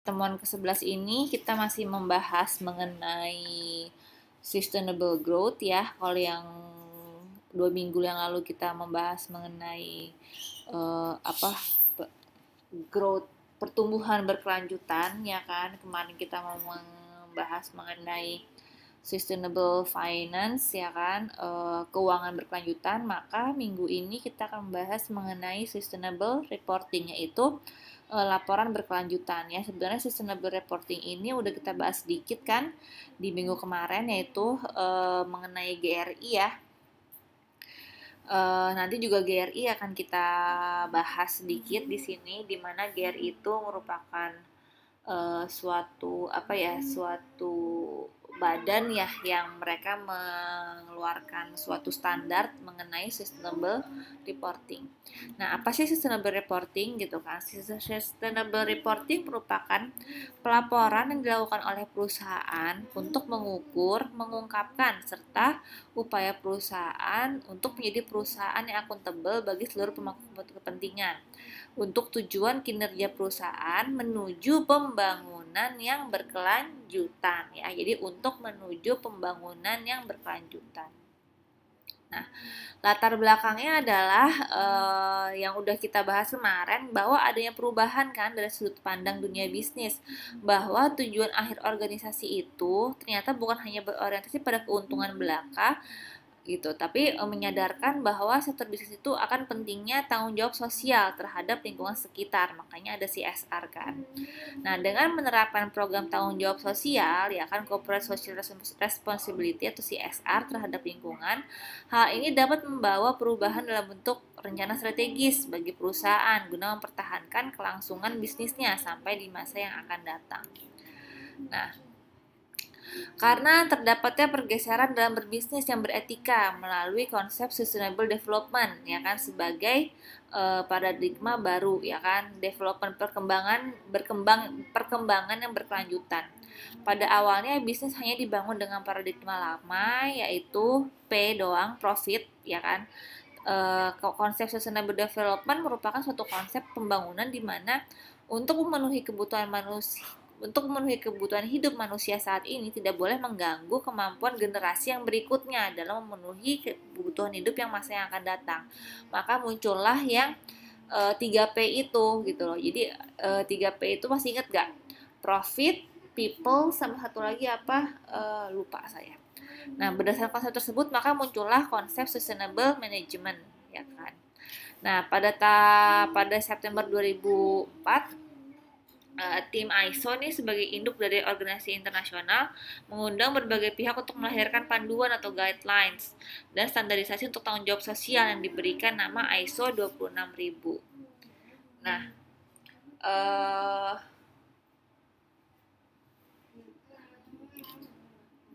pertemuan ke-11 ini kita masih membahas mengenai sustainable growth ya. Kalau yang 2 minggu yang lalu kita membahas mengenai growth, pertumbuhan berkelanjutan ya kan. Kemarin kita mau membahas mengenai sustainable finance ya kan, keuangan berkelanjutan. Maka minggu ini kita akan membahas mengenai sustainable reporting, yaitu laporan berkelanjutan ya. Sebenarnya sustainable reporting ini udah kita bahas sedikit kan di minggu kemarin, yaitu mengenai GRI ya. Nanti juga GRI akan kita bahas sedikit di sini, di mana GRI itu merupakan suatu badan ya yang mereka mengeluarkan suatu standar mengenai sustainable reporting. Nah, apa sih sustainable reporting gitu kan? Sustainable reporting merupakan pelaporan yang dilakukan oleh perusahaan untuk mengukur, mengungkapkan serta upaya perusahaan untuk menjadi perusahaan yang akuntabel bagi seluruh pemangku kepentingan untuk tujuan kinerja perusahaan menuju pembangunan yang berkelanjutan ya. Jadi untuk menuju pembangunan yang berkelanjutan. Nah, latar belakangnya adalah yang udah kita bahas kemarin, bahwa adanya perubahan kan dari sudut pandang dunia bisnis, bahwa tujuan akhir organisasi itu ternyata bukan hanya berorientasi pada keuntungan belaka gitu, tapi menyadarkan bahwa sektor bisnis itu akan pentingnya tanggung jawab sosial terhadap lingkungan sekitar. Makanya ada CSR kan. Nah, dengan menerapkan program tanggung jawab sosial ya kan, corporate social responsibility atau CSR terhadap lingkungan, hal ini dapat membawa perubahan dalam bentuk rencana strategis bagi perusahaan guna mempertahankan kelangsungan bisnisnya sampai di masa yang akan datang. Nah, karena terdapatnya pergeseran dalam berbisnis yang beretika melalui konsep sustainable development ya kan, sebagai paradigma baru ya kan, development perkembangan yang berkelanjutan. Pada awalnya bisnis hanya dibangun dengan paradigma lama, yaitu P doang, profit ya kan. Konsep sustainable development merupakan suatu konsep pembangunan di mana untuk memenuhi kebutuhan hidup manusia saat ini tidak boleh mengganggu kemampuan generasi yang berikutnya dalam memenuhi kebutuhan hidup yang masa yang akan datang. Maka muncullah yang 3P itu gitu loh. Jadi 3P itu masih ingat gak? Profit, people, sama satu lagi apa? Lupa saya. Nah, berdasarkan konsep tersebut maka muncullah konsep sustainable management ya kan. Nah, pada September 2004 tim ISO nih sebagai induk dari organisasi internasional mengundang berbagai pihak untuk melahirkan panduan atau guidelines dan standarisasi untuk tanggung jawab sosial yang diberikan nama ISO 26000. Nah,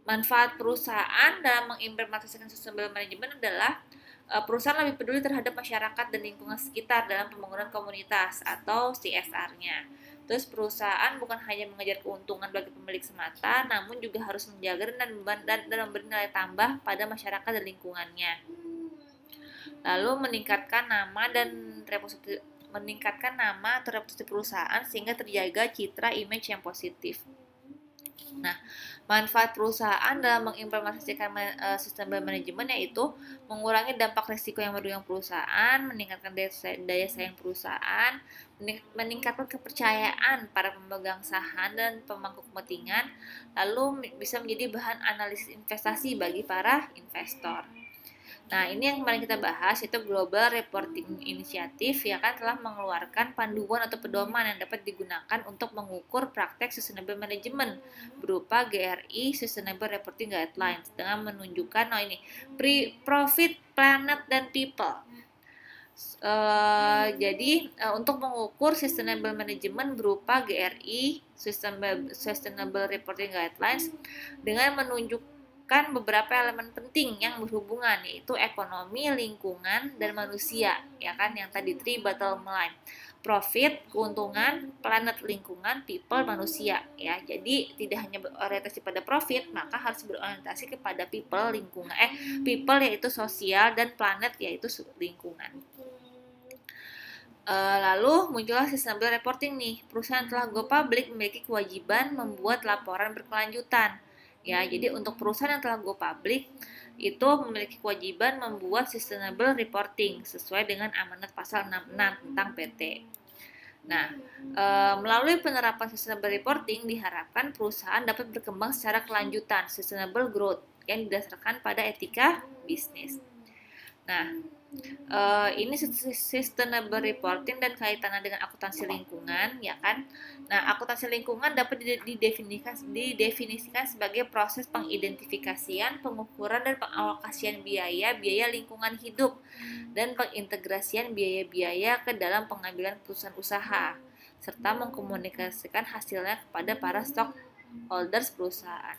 manfaat perusahaan dalam mengimplementasikan sustainable management adalah perusahaan lebih peduli terhadap masyarakat dan lingkungan sekitar dalam pembangunan komunitas atau CSR-nya. Terus perusahaan bukan hanya mengejar keuntungan bagi pemilik semata, namun juga harus menjaga dan memberi nilai tambah pada masyarakat dan lingkungannya. Lalu meningkatkan nama atau reputasi perusahaan sehingga terjaga citra image yang positif. Nah, manfaat perusahaan dalam mengimplementasikan sustainable management yaitu mengurangi dampak risiko yang merugikan perusahaan, meningkatkan daya saing perusahaan, meningkatkan kepercayaan para pemegang saham dan pemangku kepentingan, lalu bisa menjadi bahan analisis investasi bagi para investor. Nah, ini yang kemarin kita bahas, itu Global Reporting Initiative ya kan, telah mengeluarkan panduan atau pedoman yang dapat digunakan untuk mengukur praktek sustainable management berupa GRI Sustainable Reporting Guidelines dengan menunjukkan profit, planet, dan people. Jadi untuk mengukur sustainable management berupa GRI Sustainable Reporting Guidelines dengan menunjukkan beberapa elemen penting yang berhubungan, yaitu ekonomi, lingkungan, dan manusia ya kan, yang tadi 3 bottom line: profit, keuntungan, planet, lingkungan, people, manusia ya. Jadi tidak hanya berorientasi pada profit, maka harus berorientasi kepada people, people yaitu sosial, dan planet yaitu lingkungan. Lalu muncullah sustainable reporting nih. Perusahaan telah go public memiliki kewajiban membuat laporan berkelanjutan. Ya, jadi untuk perusahaan yang telah go public itu memiliki kewajiban membuat sustainable reporting sesuai dengan amanat pasal 66 tentang PT. Nah, melalui penerapan sustainable reporting diharapkan perusahaan dapat berkembang secara kelanjutan, sustainable growth yang didasarkan pada etika bisnis. Nah, ini sustainable reporting dan kaitannya dengan akuntansi lingkungan, ya kan? Nah, akuntansi lingkungan dapat didefinisikan sebagai proses pengidentifikasian, pengukuran dan pengalokasian biaya lingkungan hidup dan pengintegrasian biaya-biaya ke dalam pengambilan keputusan usaha serta mengkomunikasikan hasilnya kepada para stockholders perusahaan,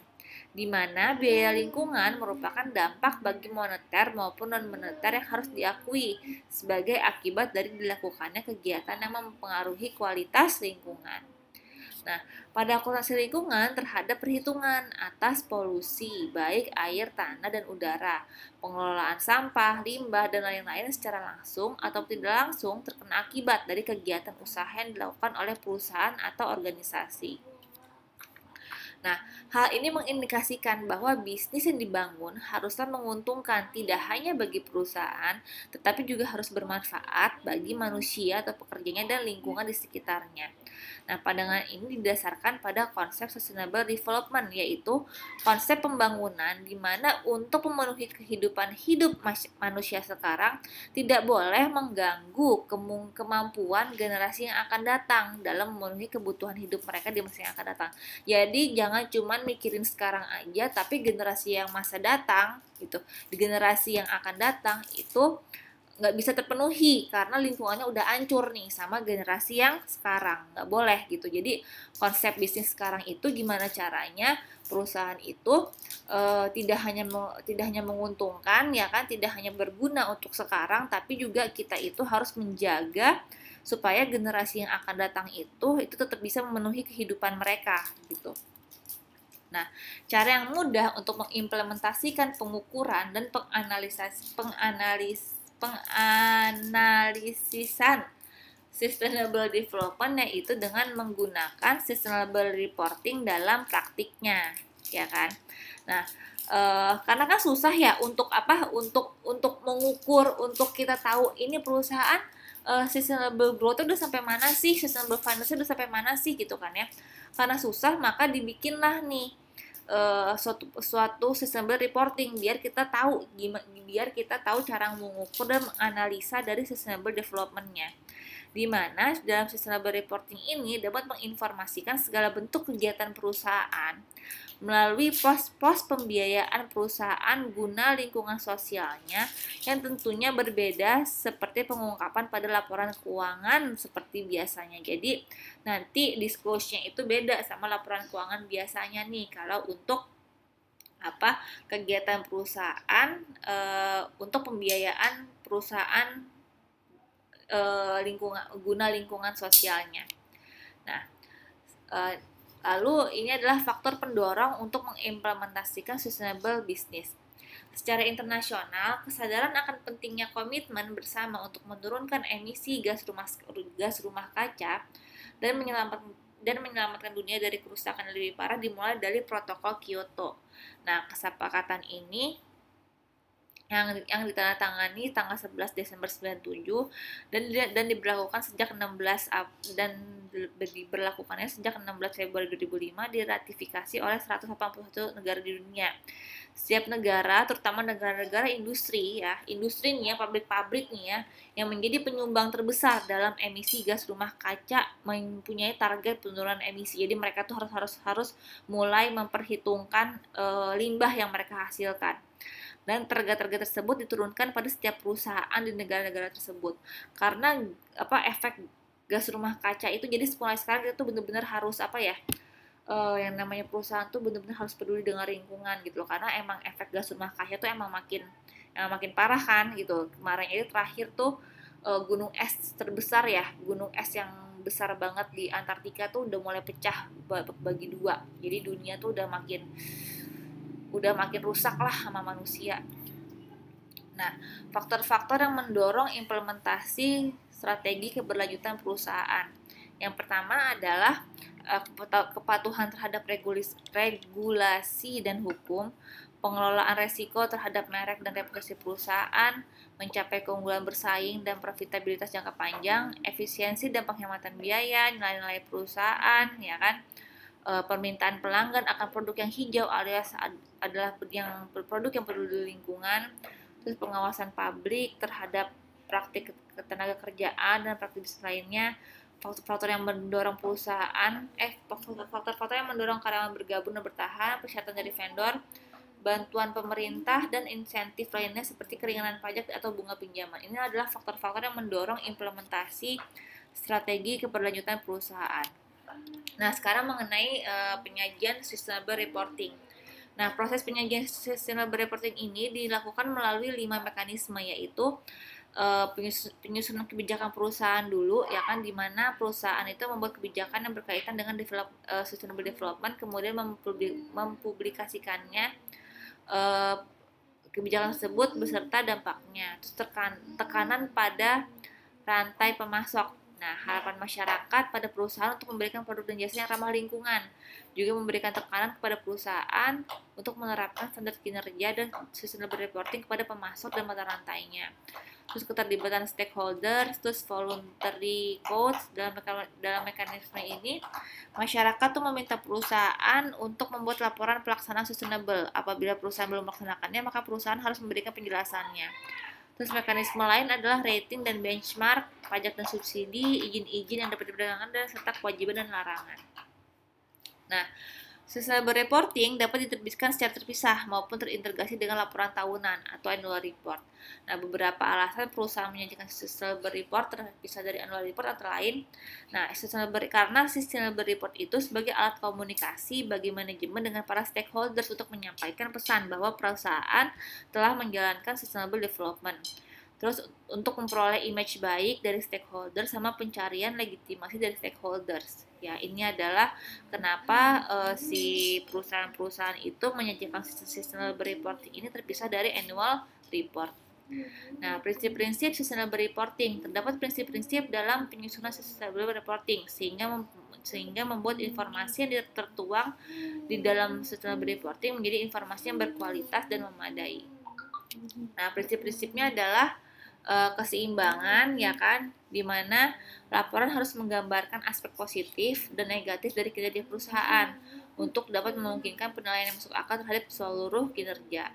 di mana biaya lingkungan merupakan dampak bagi moneter maupun non-moneter yang harus diakui sebagai akibat dari dilakukannya kegiatan yang mempengaruhi kualitas lingkungan. Nah, pada akuntansi lingkungan terhadap perhitungan atas polusi, baik air, tanah, dan udara, pengelolaan sampah, limbah, dan lain-lain secara langsung atau tidak langsung terkena akibat dari kegiatan usaha yang dilakukan oleh perusahaan atau organisasi. Nah, hal ini mengindikasikan bahwa bisnis yang dibangun haruslah menguntungkan tidak hanya bagi perusahaan, tetapi juga harus bermanfaat bagi manusia atau pekerjanya dan lingkungan di sekitarnya. Nah, pandangan ini didasarkan pada konsep sustainable development, yaitu konsep pembangunan di mana untuk memenuhi kehidupan hidup manusia sekarang tidak boleh mengganggu kemampuan generasi yang akan datang dalam memenuhi kebutuhan hidup mereka di masa yang akan datang. Jadi jangan cuman mikirin sekarang aja, tapi generasi yang masa datang gitu, di generasi yang akan datang itu nggak bisa terpenuhi karena lingkungannya udah hancur nih sama generasi yang sekarang. Nggak boleh gitu. Jadi konsep bisnis sekarang itu gimana caranya perusahaan itu tidak hanya menguntungkan, ya kan, tidak hanya berguna untuk sekarang, tapi juga kita itu harus menjaga supaya generasi yang akan datang itu tetap bisa memenuhi kehidupan mereka gitu. Nah, cara yang mudah untuk mengimplementasikan pengukuran dan penganalisisan sustainable development yaitu dengan menggunakan sustainable reporting dalam praktiknya, ya kan? Nah, karena kan susah ya untuk mengukur, untuk kita tahu ini perusahaan sustainable growth udah sampai mana sih, sustainable finance udah sampai mana sih gitu kan ya. Karena susah, maka dibikinlah nih suatu sustainable reporting biar kita tahu cara mengukur dan menganalisa dari sustainable development-nya, di mana dalam sustainable reporting ini dapat menginformasikan segala bentuk kegiatan perusahaan melalui pos-pos pembiayaan perusahaan guna lingkungan sosialnya yang tentunya berbeda seperti pengungkapan pada laporan keuangan seperti biasanya. Jadi nanti disclose-nya itu beda sama laporan keuangan biasanya nih kalau untuk kegiatan perusahaan untuk pembiayaan perusahaan guna lingkungan sosialnya. Nah, lalu ini adalah faktor pendorong untuk mengimplementasikan sustainable business. Secara internasional, kesadaran akan pentingnya komitmen bersama untuk menurunkan emisi gas rumah kaca dan menyelamatkan dunia dari kerusakan yang lebih parah dimulai dari protokol Kyoto. Nah, kesepakatan ini yang ditandatangani tanggal 11 Desember 97 dan diberlakukan sejak 16 Februari 2005, diratifikasi oleh 181 negara di dunia. Setiap negara, terutama negara-negara industri nih ya, pabrik-pabrik nih ya, yang menjadi penyumbang terbesar dalam emisi gas rumah kaca mempunyai target penurunan emisi. Jadi mereka tuh harus mulai memperhitungkan limbah yang mereka hasilkan. Dan target-target tersebut diturunkan pada setiap perusahaan di negara-negara tersebut. Karena efek gas rumah kaca itu, jadi mulai sekarang kita tuh benar-benar harus yang namanya perusahaan tuh benar-benar harus peduli dengan lingkungan gitu loh, karena emang efek gas rumah kaca tuh emang makin parah kan gitu. Kemarin itu terakhir tuh gunung es terbesar ya, gunung es yang besar banget di Antartika tuh udah mulai pecah bagi dua. Jadi dunia tuh udah makin rusak lah sama manusia. Nah, faktor-faktor yang mendorong implementasi strategi keberlanjutan perusahaan. Yang pertama adalah kepatuhan terhadap regulasi dan hukum, pengelolaan resiko terhadap merek dan reputasi perusahaan, mencapai keunggulan bersaing dan profitabilitas jangka panjang, efisiensi dan penghematan biaya, nilai-nilai perusahaan, ya kan? Permintaan pelanggan akan produk yang hijau alias adalah produk yang peduli lingkungan, terus pengawasan publik terhadap praktik ketenaga kerjaan dan praktik bisnis lainnya, faktor-faktor yang mendorong faktor-faktor yang mendorong karyawan bergabung dan bertahan, persyaratan dari vendor, bantuan pemerintah dan insentif lainnya seperti keringanan pajak atau bunga pinjaman. Ini adalah faktor-faktor yang mendorong implementasi strategi keberlanjutan perusahaan. Nah, sekarang mengenai penyajian sustainable reporting. Nah, proses penyajian sustainable reporting ini dilakukan melalui 5 mekanisme, yaitu penyusunan kebijakan perusahaan dulu, ya kan, di mana perusahaan itu membuat kebijakan yang berkaitan dengan sustainable development, kemudian mempublikasikannya kebijakan tersebut beserta dampaknya. Terus tekanan pada rantai pemasok. Nah, harapan masyarakat pada perusahaan untuk memberikan produk dan jasa yang ramah lingkungan, juga memberikan tekanan kepada perusahaan untuk menerapkan standar kinerja dan sustainable reporting kepada pemasok dan mata rantainya. Terus keterlibatan stakeholder, terus voluntary codes. Dalam mekanisme ini, masyarakat tuh meminta perusahaan untuk membuat laporan pelaksanaan sustainable. Apabila perusahaan belum melaksanakannya, maka perusahaan harus memberikan penjelasannya. Terus mekanisme lain adalah rating dan benchmark, pajak dan subsidi, izin-izin yang dapat diperdagangkan, dan serta kewajiban dan larangan. Nah, sustainable reporting dapat diterbitkan secara terpisah maupun terintegrasi dengan laporan tahunan atau annual report. Nah, beberapa alasan perusahaan menyajikan sustainable report terpisah dari annual report antara lain. Nah, karena sustainable report itu sebagai alat komunikasi bagi manajemen dengan para stakeholders untuk menyampaikan pesan bahwa perusahaan telah menjalankan sustainable development. Terus untuk memperoleh image baik dari stakeholders sama pencarian legitimasi dari stakeholders. Ya, ini adalah kenapa si perusahaan-perusahaan itu menyajikan sustainable reporting ini terpisah dari annual report. Nah, prinsip-prinsip sustainable reporting. Terdapat prinsip-prinsip dalam penyusunan sustainable reporting sehingga membuat informasi yang tertuang di dalam sustainable reporting menjadi informasi yang berkualitas dan memadai. Nah, prinsip-prinsipnya adalah keseimbangan, ya kan, di mana laporan harus menggambarkan aspek positif dan negatif dari kinerja perusahaan untuk dapat memungkinkan penilaian yang masuk akal terhadap seluruh kinerja.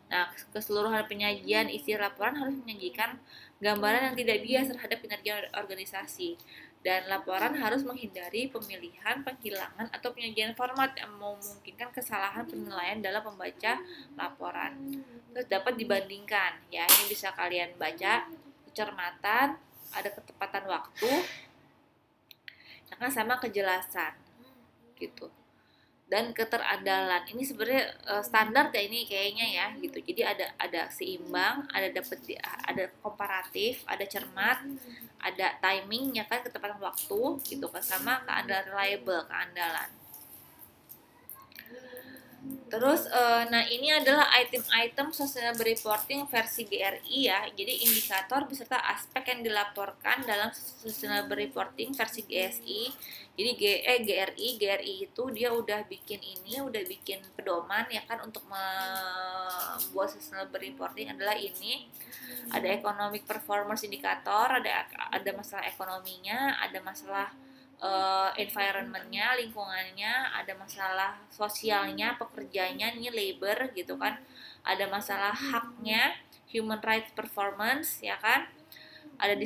Nah, keseluruhan penyajian isi laporan harus menyajikan gambaran yang tidak bias terhadap kinerja organisasi, dan laporan harus menghindari pemilihan, penghilangan, atau penyajian format yang memungkinkan kesalahan penilaian dalam membaca laporan. Terus dapat dibandingkan, ya, ini bisa kalian baca, kecermatan, ada ketepatan waktu, sama kejelasan, gitu. Dan keterandalan, ini sebenarnya standar kayak ini kayaknya ya, gitu. Jadi ada seimbang, ada komparatif, ada cermat, ada timing, ya kan, ketepatan waktu, gitu kan, sama reliable, keandalan. Terus, nah ini adalah item-item sustainable reporting versi GRI ya. Jadi indikator beserta aspek yang dilaporkan dalam sustainable reporting versi GSI. Jadi GRI itu dia udah bikin pedoman ya kan untuk membuat sustainable reporting adalah ini. Ada economic performance indicator, ada masalah ekonominya, ada masalah environmentnya, lingkungannya, ada masalah sosialnya, pekerjanya, ini labor gitu kan, ada masalah haknya, human rights performance, ya kan, ada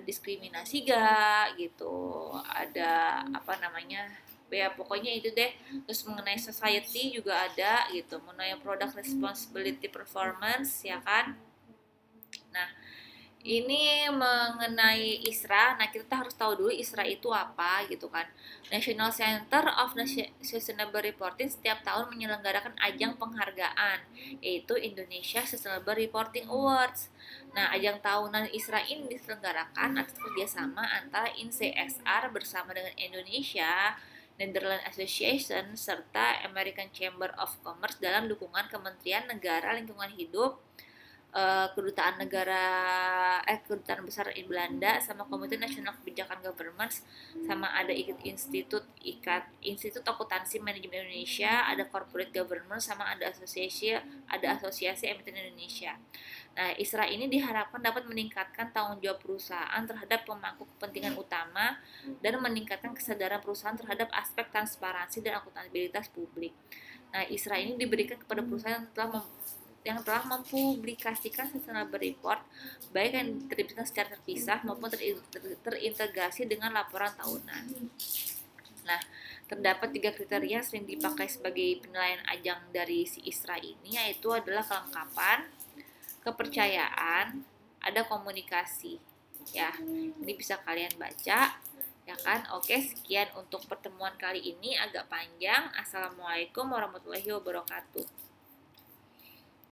diskriminasi gak gitu, ada apa namanya, ya pokoknya itu deh. Terus mengenai society juga ada gitu, mengenai product responsibility performance, ya kan. Nah, ini mengenai ISRA. Nah, kita harus tahu dulu ISRA itu apa gitu kan. National Center of Sustainable Reporting setiap tahun menyelenggarakan ajang penghargaan, yaitu Indonesia Sustainable Reporting Awards. Nah, ajang tahunan ISRA ini diselenggarakan atas kerjasama antara INCSR bersama dengan Indonesia, Netherlands Association, serta American Chamber of Commerce dalam dukungan Kementerian Negara Lingkungan Hidup, kedutaan besar di Belanda, sama Komite Nasional Kebijakan Governance, sama ada Institut Akuntansi Manajemen Indonesia, ada Corporate Governance, sama ada asosiasi emiten Indonesia. Nah, ISRA ini diharapkan dapat meningkatkan tanggung jawab perusahaan terhadap pemangku kepentingan utama dan meningkatkan kesadaran perusahaan terhadap aspek transparansi dan akuntabilitas publik. Nah, ISRA ini diberikan kepada perusahaan yang telah mempublikasikan sustainable report, baik yang diterbitkan secara terpisah maupun terintegrasi dengan laporan tahunan. Nah, terdapat 3 kriteria yang sering dipakai sebagai penilaian ajang dari si ISRA ini, yaitu adalah kelengkapan, kepercayaan, ada komunikasi. Ya, ini bisa kalian baca. Ya kan? Oke, sekian untuk pertemuan kali ini, agak panjang. Assalamualaikum warahmatullahi wabarakatuh.